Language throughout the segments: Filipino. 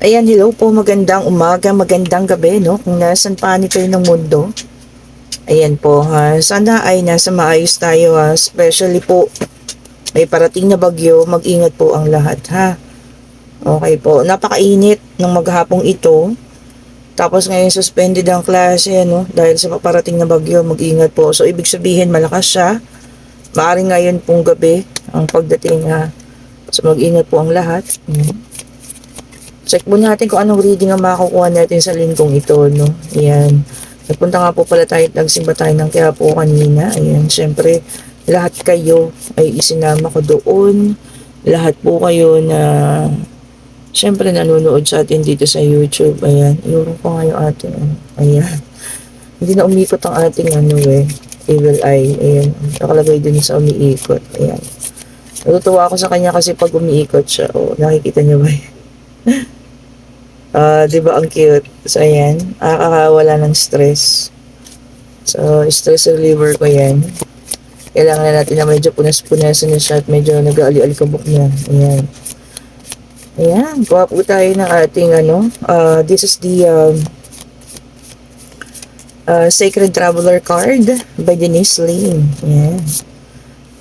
Ayan, hello po, magandang umaga, magandang gabi, no? Kung nasan paani kayo ng mundo. Ayan po, ha. Sana ay nasa maayos tayo, ha. Especially po, may parating na bagyo, mag-ingat po ang lahat, ha. Okay po, napakainit ng maghapong ito. Tapos ngayon suspended ang klase, no? Dahil sa paparating na bagyo, mag-ingat po. So, ibig sabihin, malakas siya. Maaaring ngayon pong gabi, ang pagdating, ha. So, mag-ingat po ang lahat. Check po natin kung anong reading ang makukuha natin sa linggong ito, no? Ayan. Nagpunta nga po pala tayo, nagsimba tayo ng Quiapo kanina. Ayan, syempre, lahat kayo ay isinama ko doon. Lahat po kayo na, syempre, nanonood sa atin dito sa YouTube. Ayan, iurong ko nga yung ating, ayan. Hindi na umikot ang ating, evil eye. Ayan, nakalagay din sa umiikot. Ayan. Natutuwa ako sa kanya kasi pag umiikot siya, nakikita niyo ba? 'Di ba ang cute? So, ayan. Nakakawala ng stress. So, stress reliever ko yan. Kailangan na natin na medyo punas-punasan na siya at medyo nag-aali-alikabok na. Ayan. Ayan. Kuha po tayo ng ating this is the Sacred Traveler card by Denise Lane. Ayan.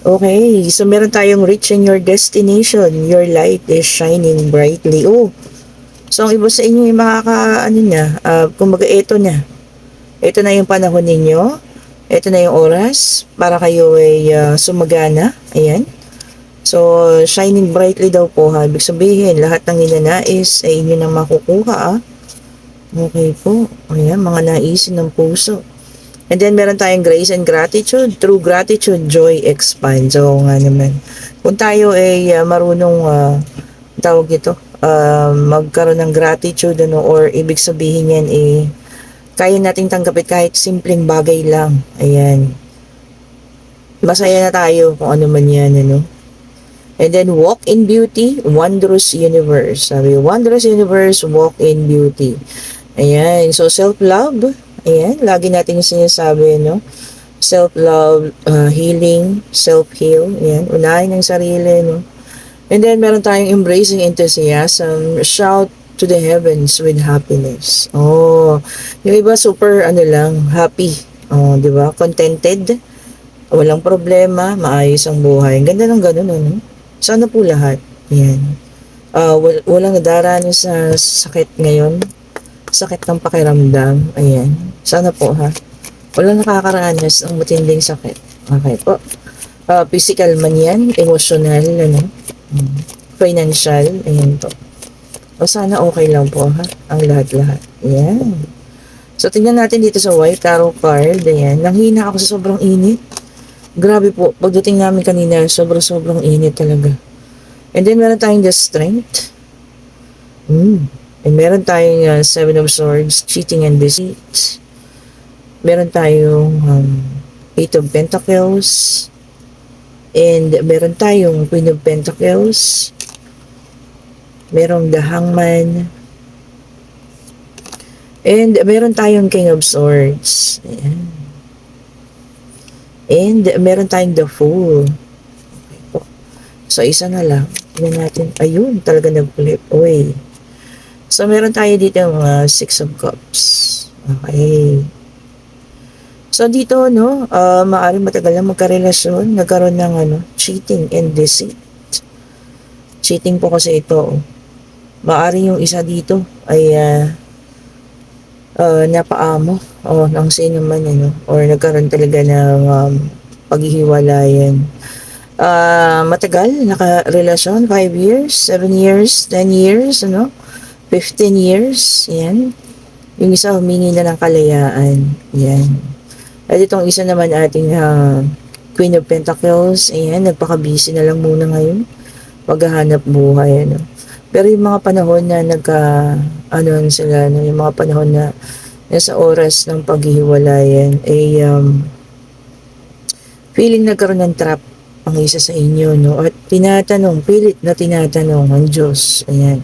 Okay. So, meron tayong reaching your destination. Your light is shining brightly. So, ang iba sa inyo ay kumbaga ito na. Ito na yung panahon ninyo. Ito na yung oras para kayo ay sumagana. Ayan. So, shining brightly daw po, ha. Ibig sabihin, lahat ng ninanais ay inyo na makukuha, Okay po. Ayan, mga naisin ng puso. And then, meron tayong grace and gratitude. Through gratitude, joy expands. So, nga naman. Kung tayo ay marunong, tawag ito, magkaroon ng gratitude, or ibig sabihin yan, kaya nating tanggapin kahit simpleng bagay lang. Ayan. Masaya na tayo kung ano man yan, And then, walk in beauty, wondrous universe. Sabi, wondrous universe, walk in beauty. Ayan. So, self-love. Ayan. Lagi natin yung sinasabi, Self-love, healing, self-heal. Ayan. Unahin ang sarili, And then, meron tayong embracing enthusiasm, shout to the heavens with happiness. Yung iba super, happy. Di ba? Contented. Walang problema, maayos ang buhay. Ang ganda ng ganun, Sana po lahat. Yan. Walang nadaranas sa sakit ngayon. Sakit ng pakiramdam. Ayan. Sana po, ha? Walang nakakaranas ng matinding sakit. Okay po. Physical man yan, emotional, financial, ayan po. Sana okay lang po, ha? Ang lahat-lahat. Ayan. So, tingnan natin dito sa white tarot card. Ayan. Nanghina ako sa sobrang init. Grabe po. Pagdating namin kanina, sobrang init talaga. And then, meron tayong the strength. And meron tayong seven of swords, cheating and deceit. Meron tayong eight of pentacles. And meron tayong Queen of Pentacles. Merong the Hangman. And meron tayong King of Swords. Ayan. And meron tayong the Fool. Okay po. So, isa na lang. Tignan natin. Ayun, talaga nag-flip. Uy. So, meron tayo dito yung Six of Cups. Okay. So dito, maaaring matagal na magkarelasyon, nagkaroon ng cheating and deceit. Cheating po kasi ito. Maaaring yung isa dito ay napaamo ng sino man, or nagkaroon talaga ng paghihiwalayan. Matagal, nakarelasyon, 5 years, 7 years, 10 years, 15 years, yan. Yung isa humingi na ng kalayaan, yan. At itong isa naman ating Queen of Pentacles, ayan, nagpaka-busy na lang muna ngayon. Maghahanap buhay, Pero yung mga panahon na yung mga panahon na nasa oras ng paghihiwalayan, feeling nagkaroon ng trap ang isa sa inyo, At pilit na tinatanong ang Diyos, ayan.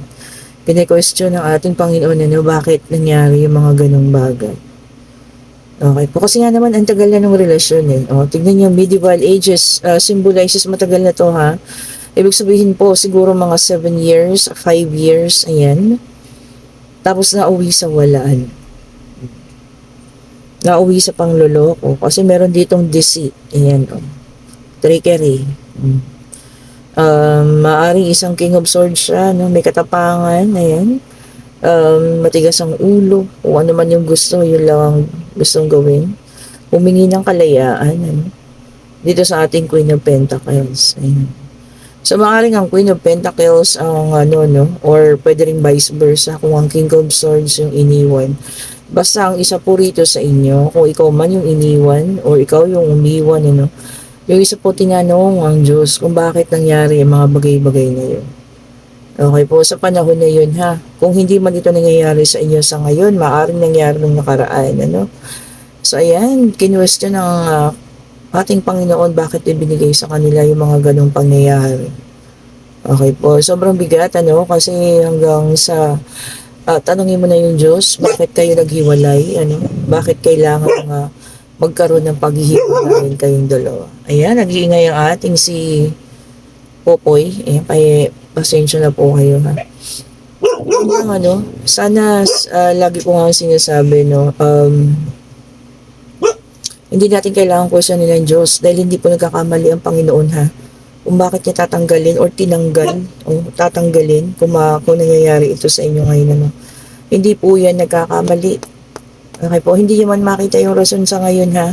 Pine-question ng ating Panginoon, bakit nangyari yung mga ganong bagay. Okay po. Kasi nga naman, ang tagal na ng relasyon tignan nyo, medieval ages, symbolizes matagal na to, ha. Ibig sabihin po, siguro mga 7 years, 5 years, ayan. Tapos nauwi sa walaan. Nauwi sa pangloloko. Kasi meron ditong deceit. Ayan, oh. Trickery. Maaring isang King of Swords siya, no? May katapangan, ayan. Matigas ang ulo, kung ano man yung gusto, yun lang ang gustong gawin. Humingi ng kalayaan, ano? Dito sa ating Queen of Pentacles, ayan. So, maaaring ang Queen of Pentacles ang ano, no? Or pwede rin vice versa kung ang King of Swords yung iniwan. Basta ang isa po rito sa inyo, kung ikaw man yung iniwan or ikaw yung umiwan, ano, yung isa po tinanong ang Diyos kung bakit nangyari ang mga bagay-bagay na yun. Okay po, sa panahon na yun ha. Kung hindi man ito nangyayari sa inyo sa ngayon, maaaring nangyari nung nakaraan, ano? So ayan, kinwestiyon ng ating Panginoon bakit ibinigay sa kanila yung mga ganong pangyayari. Okay po, sobrang bigat, ano? Kasi hanggang sa tanungin mo na yung Diyos, bakit kayo naghiwalay, ano? Bakit kailangan magkaroon ng paghihiwalayin kayong dalawa? Ayan, nag-iingay ang ating si Popoy. Ayan, pasensya na po kayo ha. Yung ano, sana lagi ko nga sinasabi, no, hindi natin kailangan questionin ng Diyos dahil hindi po nagkakamali ang Panginoon ha. Kung bakit niya tatanggalin or tinanggal o tatanggalin kung nangyayari ito sa inyo ngayon, ano. Hindi po yan nagkakamali. Okay po, hindi naman makita yung rason sa ngayon ha.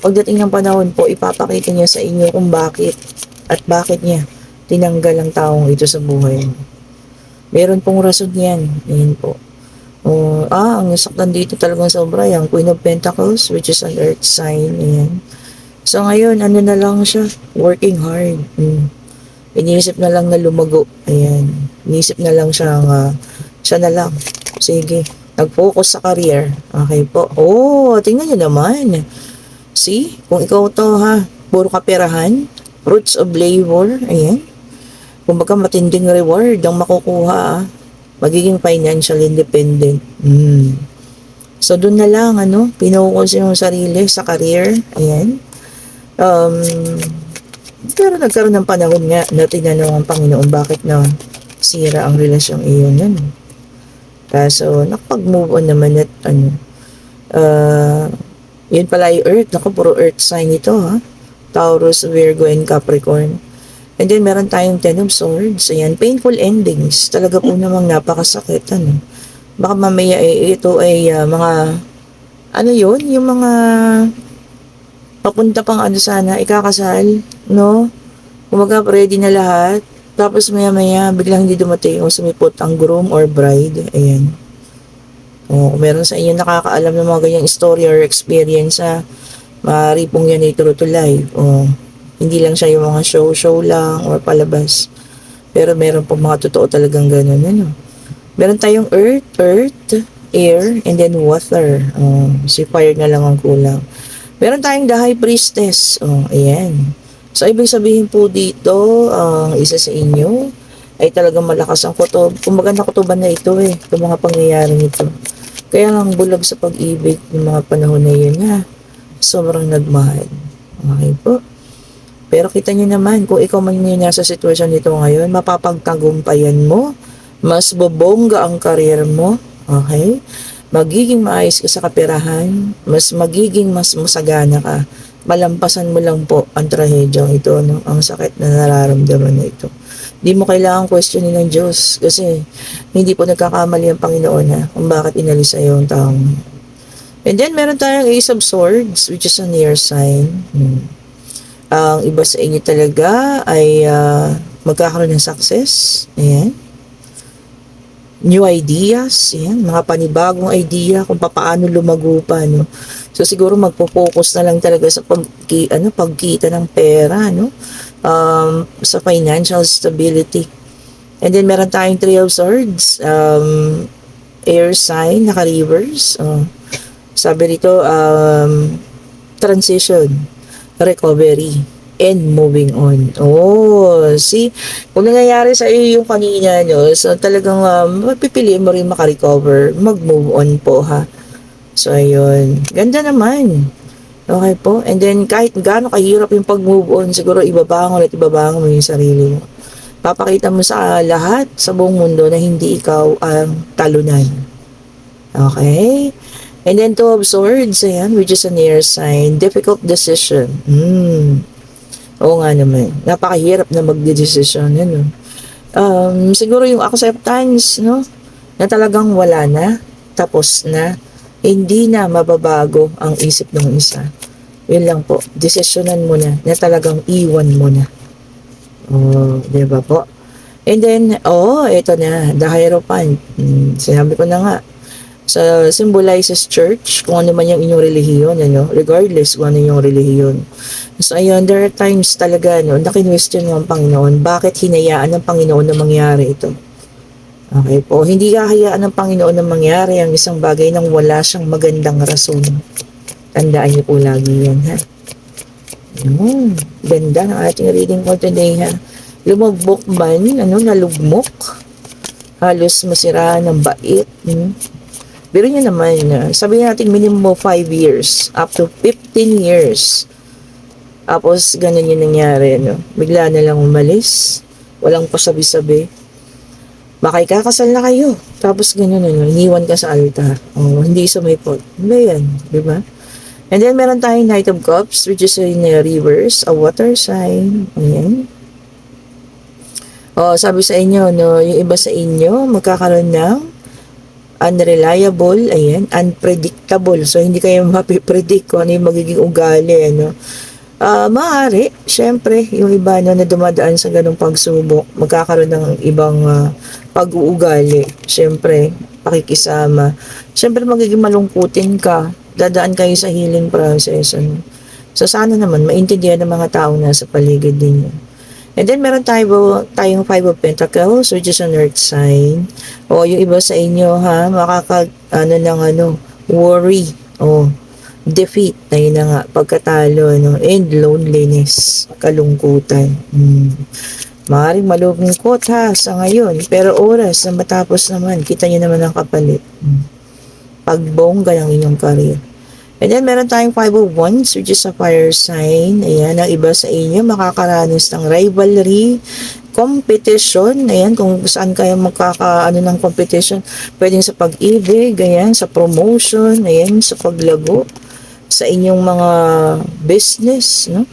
Pagdating ng panahon po, ipapakita niya sa inyo kung bakit at bakit niya tinanggal ang taong ito sa buhay mo. Meron pong rason yan. Ayan po. Ang nasaktan dito talagang sobra yung Queen of Pentacles, which is an earth sign. Ayan. So ngayon, ano na lang siya? Working hard. Iniisip na lang na lumago. Ayan. Iniisip na lang siya siya na lang. Sige. Nag-focus sa career. Okay po. Tingnan nyo naman. See? Kung ikaw to ha, puro kaperahan, fruits of labor, ayan. Kumbaga matinding reward ang makukuha, magiging financial independent. So doon na lang, ano, pinukus yung sarili sa career, ayan. Pero nagkaroon ng panahon nga na tinanong ang Panginoon bakit na sira ang relasyong iyon, ano. Kaso nakapag-move on naman at ano, yun pala yung Earth, naku, puro Earth sign ito ha. Taurus, Virgo, and Capricorn. And then meron tayong Ten of Swords. Ayan, painful endings. Talaga po namang napakasakit. Ano? Baka mamaya ito ay mga, ano yun? Yung mga papunta pang ano sana, ikakasal, no? Kumaga ready na lahat. Tapos maya biglang hindi dumating o sumipot ang groom or bride. Ayan. Kung meron sa inyo nakakaalam ng mga ganyang story or experience, maaari pong yan ay true to life. Hindi lang siya yung mga show lang or palabas. Pero meron po mga totoo talagang ganun. Ano? Meron tayong earth, air, and then water. Si fire na lang ang kulang. Meron tayong the high priestess. Ayan. So, ibig sabihin po dito, ang isa sa inyo ay talagang malakas ang kutob. Kumbaga nakutuban na ito itong mga pangyayaring ito. Kaya lang bulag sa pag-ibig ng mga panahon na yun sobrang nagmahal. Okay po. Pero kita nyo naman, kung ikaw man yung nasa sitwasyon nito ngayon, mapapagtagumpayan mo, mas bobongga ang karir mo, okay? Magiging maayos ka sa kaperahan, mas masagana ka. Malampasan mo lang po ang trahedyang ito, no? Ang sakit na nararamdaman na ito. Di mo kailangan questionin ng Diyos kasi hindi po nagkakamali ang Panginoon kung bakit inalis sa iyo ang taong. And then meron tayong Ace of Swords, which is an air sign. Ang iba sa inyo talaga ay magkakaroon ng success. Ayan. New ideas. Ayan. Mga panibagong idea kung paano lumago pa. No? So siguro magpo-focus na lang talaga sa pagkita ng pera. No? Sa financial stability. And then meron tayong Three of Swords. Air sign, naka-reverse. Sabi rito, transition, recovery, and moving on. See? Kung nangyayari sa iyo yung kanina nyo, so talagang mapipili mo rin makarecover, mag-move on po ha. So, ayun. Ganda naman. Okay po. And then, kahit gaano kahirap yung pag-move on, siguro ibabangon mo yung sarili mo. Papakita mo sa lahat, sa buong mundo na hindi ikaw ang talunan. Okay? And then Two of Swords, ayan, which is an air sign. Difficult decision. Oo nga naman. Napakahirap na magdedesisyon, ano. Siguro yung acceptance, no? Na talagang wala na, tapos na, hindi na mababago ang isip ng isa. Yun lang po, desisyonan mo na talagang iwan mo na. Oh, di ba po? And then, ito na, the Hierophant. Sinabi ko na nga, sa symbolizes church, kung ano man yung inyong relihiyon, ano, regardless kung ano yung relihiyon. So, ayun, there are times talaga, no, na kinwestiyon mo ang Panginoon, bakit hinayaan ng Panginoon na mangyari ito? Okay po, hindi kahayaan ng Panginoon na mangyari ang isang bagay nang wala siyang magandang rason. Tandaan niyo po lagi yan, ha? Ganda ng ating reading for today, ha? Lumugmok man, nalugmok. Halos masira ng bait. Pero nyo naman, sabihin natin minimum 5 years, up to 15 years. Tapos, ganun yung nangyari, no? Bigla na lang umalis. Walang pasabi-sabi. Baka ikakasal na kayo. Tapos, ganun, iniwan ka sa altar. Hindi sumipot. Ano yan? Diba? And then, meron tayong Knight of Cups, which is in reverse, a water sign. Ayan. Sabi sa inyo, no, yung iba sa inyo, magkakaroon ng unreliable, ayan, unpredictable. So, hindi kayo mapipredict kung ano yung magiging ugali, ano. Maaari, syempre, yung iba na dumadaan sa ganong pagsubok, magkakaroon ng ibang pag-uugali. Syempre, pakikisama. Syempre, magiging malungkutin ka. Dadaan kayo sa healing process. Ano. So, sana naman, maintindihan ng mga tao na sa paligid ninyo. And then, meron tayong Five of Pentacles, which is an earth sign. Yung iba sa inyo, ha, worry. Defeat, na yun na nga, pagkatalo, and loneliness, kalungkutan. Maaaring malungkot, ha, sa ngayon. Pero oras na matapos naman, kita nyo naman ang kapalit. Pagbongga ng inyong career. And then, meron tayong Five of Wands, which is a fire sign. Ayan, ang iba sa inyo, makakaranas ng rivalry, competition. Ayan, kung saan kayo ng competition. Pwedeng sa pag-ibig, ayan, sa promotion, ayan, sa paglago, sa inyong mga business, no?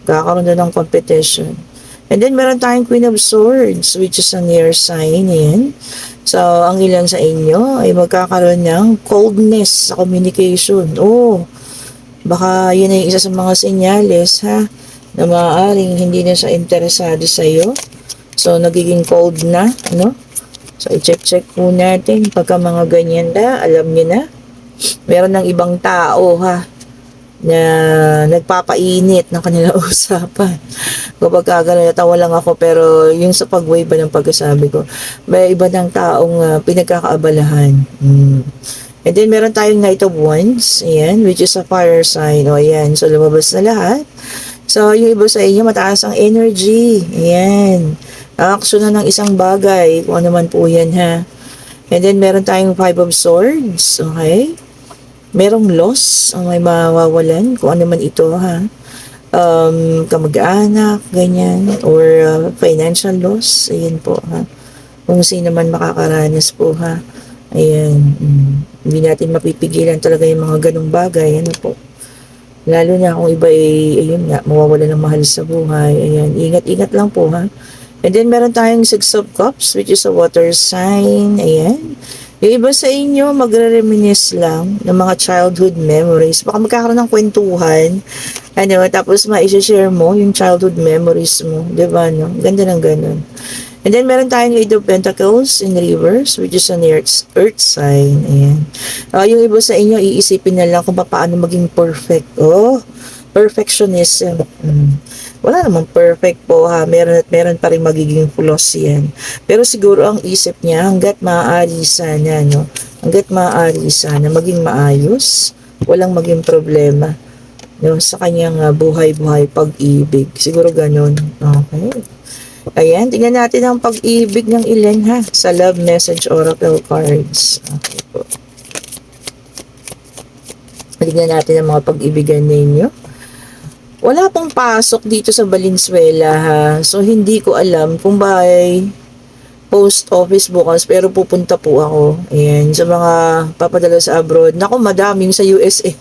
Kakaroon na ng competition. And then, meron tayong Queen of Swords, which is an air sign, ayan. So, ang ilan sa inyo ay magkakaroon ng coldness sa communication. Baka yun ay isa sa mga senyales, ha, na maaaring hindi na siya interesado sa iyo. So, nagiging cold na, no? So, i-check po natin. Pagka mga ganyan na, alam niyo na. Meron ng ibang tao, ha, na nagpapainit ng kanilang usapan. Kapag gano'n, natawa lang ako, pero yung sa pag-wave ba ng pagkasabi ko, may iba ng taong pinagkakaabalahan. And then, meron tayong Knight of Wands, ayan, which is a fire sign. Ayan, so lumabas na lahat. So, yung iba sa inyo, mataas ang energy. Ayan, action na ng isang bagay, kung ano man po yan, ha. And then, meron tayong Five of Swords, okay? Merong loss ang may mawawalan, kung ano man ito, ha. Kamag-anak, ganyan, or financial loss, ayan po, ha. Kung sino man makakaranas po, ha. Ayan, hindi natin mapipigilan talaga yung mga ganong bagay, ano po. Lalo na kung iba ayun nga, mawawala ng mahal sa buhay, ayan, ingat-ingat lang po, ha. And then, meron tayong Six of Cups, which is a water sign, ayan. Yung iba sa inyo, magre-reminisce lang ng mga childhood memories. Baka magkakaroon ng kwentuhan, tapos ma-share mo yung childhood memories mo, diba, no? Ganda ng ganun. And then, meron tayong Eight of Pentacles in reverse, which is an earth sign, ayan. Yung iba sa inyo, iisipin na lang kung paano maging perfect. Perfectionism. Wala namang perfect po, ha. Meron pa rin magiging flaws yan. Pero siguro ang isip niya, hanggat maaari sana, no? Hanggat maaari sana maging maayos, walang maging problema, no? Sa kanyang buhay-buhay pag-ibig. Siguro ganun. Okay. Ayan, tingnan natin ang pag-ibig ng ilan, ha, sa Love Message Oracle Cards. Okay po. Tingnan natin ang mga pag-ibigan ninyo. Wala pong pasok dito sa Valenzuela, ha. So, hindi ko alam kung post office bukas pero pupunta po ako. Ayan, sa mga papadala sa abroad. Naku, madaming sa USA.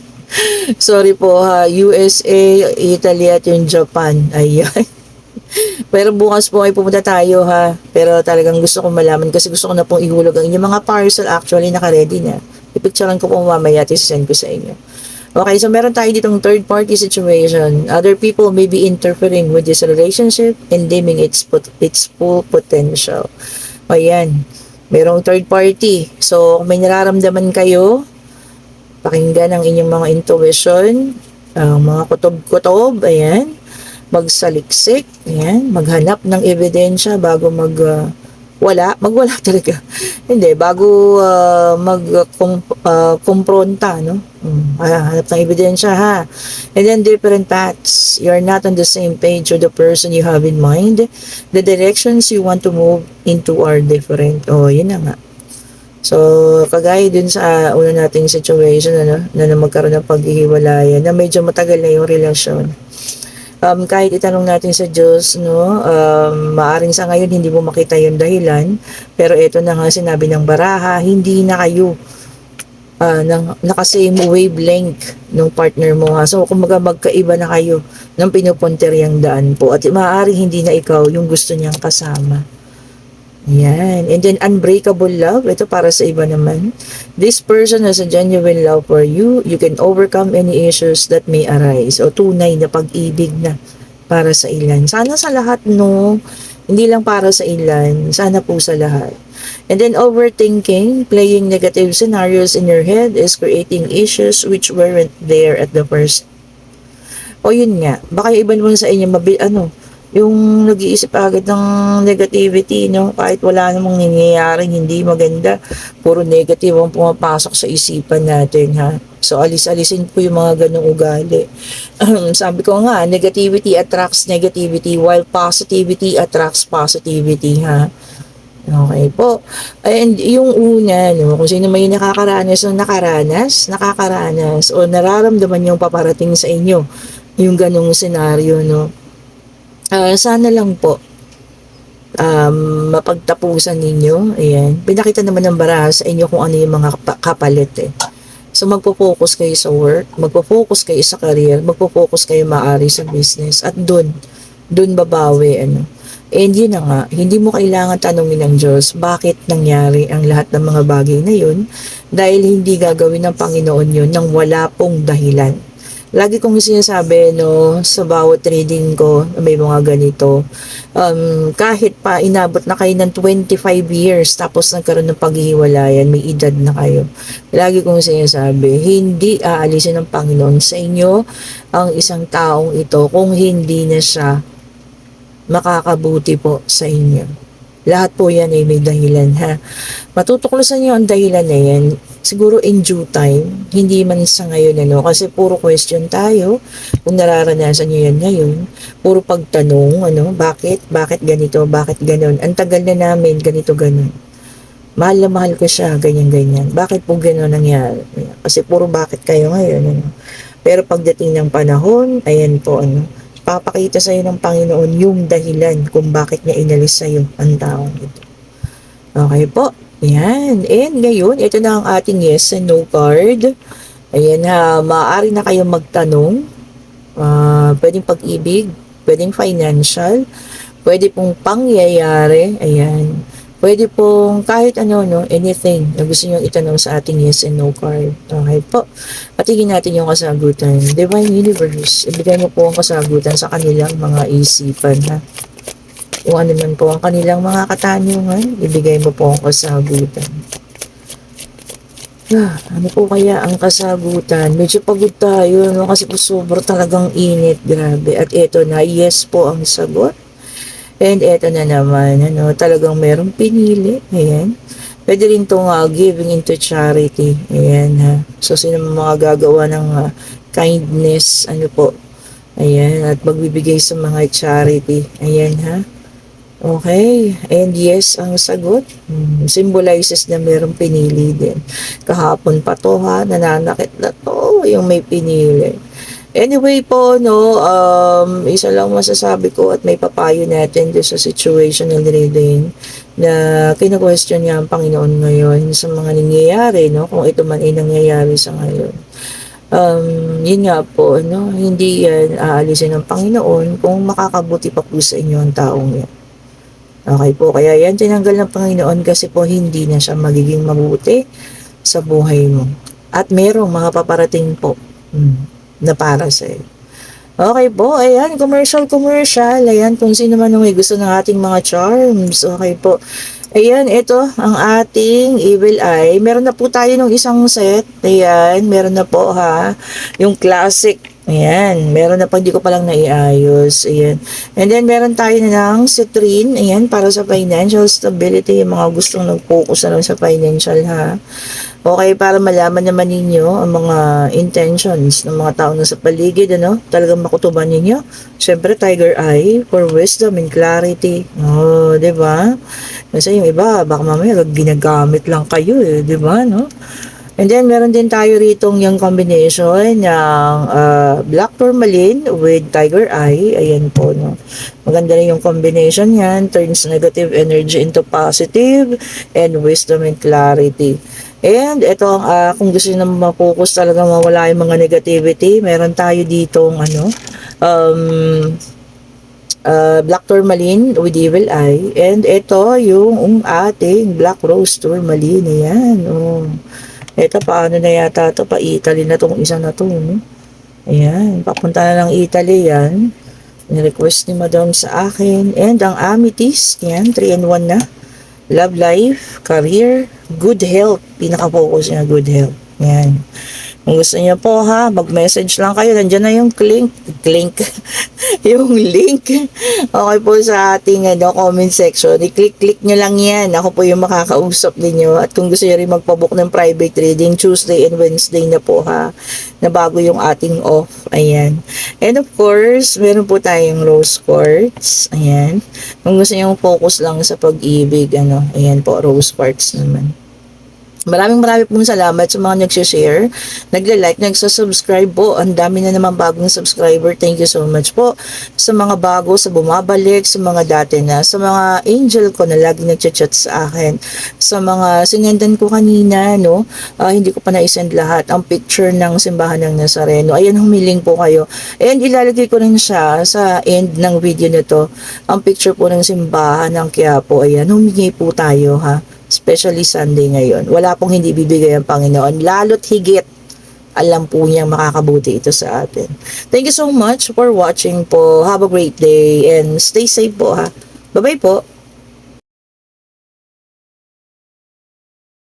Sorry po ha, USA, Italy at yung Japan. Ayan. Pero bukas po ay pumunta tayo ha. Pero talagang gusto kong malaman kasi gusto ko na pong ihulog ang inyong mga parcel actually naka-ready na. Ipicturean ko po mamaya at send ko sa inyo. Okay, so meron tayo ditong third party situation. Other people may be interfering with this relationship and dimming its full potential. Ayan, merong third party. So, kung may nararamdaman kayo, pakinggan ang inyong mga intuition, ang mga kutob-kutob, ayan, magsaliksik, ayan, maghanap ng ebidensya bago magwala talaga. Hindi, bago kumpronta, no? Hanap ng ebidensya, ha? And then different paths. You're not on the same page with the person you have in mind. The directions you want to move into are different. Oh, yun na nga. So, kagaya dun sa una nating situation, ano, na magkaroon ng paghihiwalayan, na medyo matagal na yung relasyon. Kahit itanong natin sa Diyos, no, maaring sa ngayon hindi mo makita yung dahilan, pero ito na nga sinabi ng baraha, hindi na kayo naka-same wavelength ng partner mo nga. So, kumbaga magkaiba na kayo ng pinupunteryang daan po. At maaaring hindi na ikaw yung gusto niyang kasama. Yan. And then, unbreakable love. Ito para sa iba naman. This person has a genuine love for you. You can overcome any issues that may arise. O tunay na pag-ibig na para sa ilan. Sana sa lahat, no? Hindi lang para sa ilan. Sana po sa lahat. And then, overthinking, playing negative scenarios in your head is creating issues which weren't there at the first. O yun nga. Baka yung iba naman sa inyo, yung nag-iisip agad ng negativity, no? Kahit wala namang nangyayaring hindi maganda, puro negative ang pumapasok sa isipan natin, ha? So, alis-alisin po yung mga ganong ugali. Sabi ko nga, negativity attracts negativity while positivity attracts positivity, ha? Okay po. And yung una, no, kung sino may nakakaranas o nararamdaman yung paparating sa inyo, yung ganong senaryo, no? Sana lang po mapagtapusan ninyo. Ayan. Pinakita naman ng baraha sa inyo kung ano yung mga kapalit eh. So magpo-focus kayo sa work, magpo-focus kayo sa career, magpo-focus kayo maari sa business at dun babawi ano. And yun na nga, hindi mo kailangan tanungin ng Diyos bakit nangyari ang lahat ng mga bagay na yun dahil hindi gagawin ng Panginoon yun nang wala pong dahilan. Lagi kong sinasabi, no, sa bawat reading ko, may mga ganito, kahit pa inabot na kayo ng 25 years tapos nagkaroon ng paghihiwalayan, may edad na kayo. Lagi kong sinasabi, hindi aalisin ng Panginoon sa inyo ang isang taong ito kung hindi na siya makakabuti po sa inyo. Lahat po yan ay may dahilan, ha. Matutuklasan niyo ang dahilan na yan, siguro in due time, hindi man sa ngayon, ano, kasi puro question tayo, kung nararanasan niyo yan ngayon, puro pagtanong, ano, bakit ganito, bakit ganon, ang tagal na namin, ganito, ganon. Mahal na mahal ko siya, ganyan. Bakit po ganon nangyari? Kasi puro bakit kayo ngayon, ano. Pero pagdating ng panahon, ayan po, ano, papakita sa iyo ng Panginoon yung dahilan kung bakit niya inalis sa iyo ang taong ito. Okay po. Yan. And ngayon, ito na ang ating yes and no card. Ayan ha, maaari na kayong magtanong. Pwedeng pag-ibig, pwedeng financial, pwede pong pangyayari. Ayan. Pwede pong kahit ano, no, anything na gusto nyo itanong sa ating yes and no card. Okay po. Patigin natin yung kasagutan. Divine Universe, ibigay mo po ang kasagutan sa kanilang mga isipan, ha. Kung ano man po ang kanilang mga katanungan, ibigay mo po ang kasagutan. Ano po kaya ang kasagutan? Medyo pagod tayo, no? Kasi po sobrang talagang init, grabe. At eto na, yes po ang sagot. And eto na naman, ano, talagang merong pinili. Ayan. Pwede rin itong giving into charity. Ayan, ha. So, sino mga gagawa ng kindness, ano po. Ayan, at magbibigay sa mga charity. Ayan, ha. Okay. And yes, ang sagot. Symbolizes na merong pinili din. Kahapon pa to, ha. Nananakit na to, yung may pinili. Anyway po, no, isa lang masasabi ko at may papayo natin doon sa situational reading na kino-question niya ang Panginoon ngayon sa mga nangyayari, no, kung ito man ay nangyayari sa ngayon. Yun nga po, no, hindi yan aalisin ng Panginoon kung makakabuti pa po sa inyo ang taong yan. Okay po, kaya yan tinanggal ng Panginoon kasi po hindi na siya magiging mabuti sa buhay mo. At merong mga paparating po na para sa iyo. Okay po, ayan, commercial. Ayan, kung sino man ang may gusto ng ating mga charms. Okay po. Ayan, ito ang ating Evil Eye. Meron na po tayo ng isang set. Ayan, meron na po ha. Yung classic. Ayan, meron na po, hindi ko palang naiayos. Ayan. And then, meron tayo na ng citrine. Ayan, para sa financial stability. Yung mga gustong nag-focus na lang sa financial ha. Okay, para malaman naman ninyo ang mga intentions ng mga tao na sa paligid, ano? Talagang makutuban ninyo. Siyempre, Tiger Eye for wisdom and clarity. Oh, di ba? Kasi yung iba, baka mamaya ginagamit lang kayo, eh, di ba, no? And then, meron din tayo ritong yung combination ng Black Tourmaline with Tiger Eye. Ayan po, no? Maganda rin yung combination yan. Turns negative energy into positive and wisdom and clarity. And ito ang kung gusto niyo na ma-focus talaga mawala yung mga negativity, meron tayo ditong Black Tourmaline with Evil Eye. And ito yung ating Black Rose Tourmaline. Ayan. Oh. Ito, paano na yata ito? Pa-Italy na itong isa na ito. No? Ayan, papunta na ng Italy yan. Ni-request ni Madam sa akin. And ang Amethyst, yan, 3-in-1 na. Love life, career, good health. Pinaka-focus niya, good health. Yan. Kung gusto niyo po ha, mag-message lang kayo. Nandiyan na yung link. Yung link. Okay po sa ating comment section. I-click nyo lang yan. Ako po yung makakausap ninyo. At kung gusto niyo rin magpabook ng private reading, Tuesday and Wednesday na po ha. Na bago yung ating off. Ayan. And of course, meron po tayong rose quartz. Ayan. Kung gusto niyo focus lang sa pag-ibig, ano, ayan po, rose quartz naman. Maraming pong salamat sa mga nagsishare, nagla-like, nagsasubscribe po. Ang dami na naman bagong subscriber. Thank you so much po sa mga bago, sa bumabalik, sa mga dati na, sa mga angel ko na lagi nagchat-chat sa akin, sa mga sinendan ko kanina, no? Hindi ko pa na-send lahat. Ang picture ng simbahan ng Nazareno. Ayan, humiling po kayo. And ilalagay ko rin siya sa end ng video nito. Ang picture po ng simbahan ng Quiapo. Ayan, humingi po tayo ha. Especially Sunday ngayon. Wala pong hindi bibigay ang Panginoon. Lalo't higit, alam po niyang makakabuti ito sa atin. Thank you so much for watching po. Have a great day and stay safe po ha. Bye-bye po.